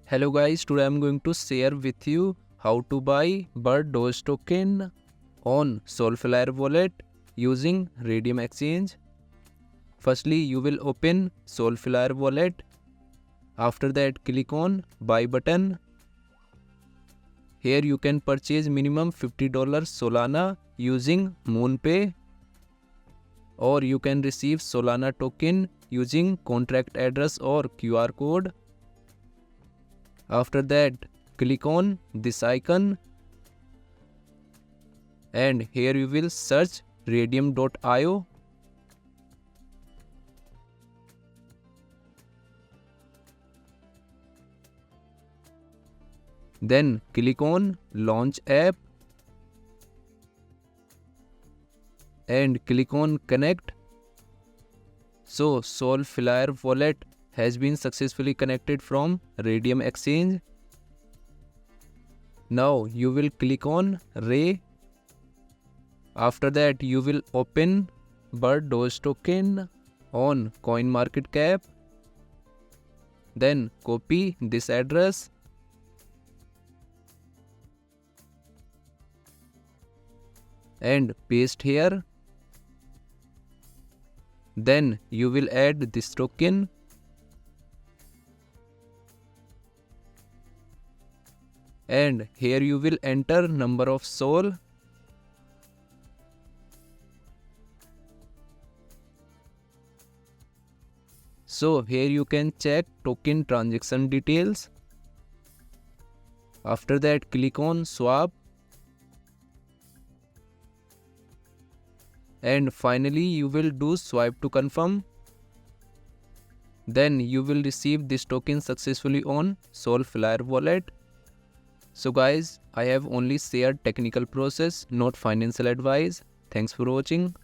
Hello guys, today I'm going to share with you how to buy BIRDDOG token on Solflare wallet using Raydium Exchange. Firstly, you will open Solflare wallet. After that, click on buy button. Here you can purchase minimum $50 Solana using MoonPay, or you can receive Solana token using contract address or QR code. After that, click on this icon and here you will search raydium.io. Then click on launch app and click on connect. So Solflare wallet has been successfully connected from Raydium Exchange. Now you will click on Ray. After that you will open BIRDDOG token on CoinMarketCap. Then copy this address and paste here. Then you will add this token and here you will enter number of Sol. So here you can check token transaction details. After that, click on swap. And finally you will do swipe to confirm. Then you will receive this token successfully on Solflare wallet. So guys, I have only shared technical process, not financial advice. Thanks for watching.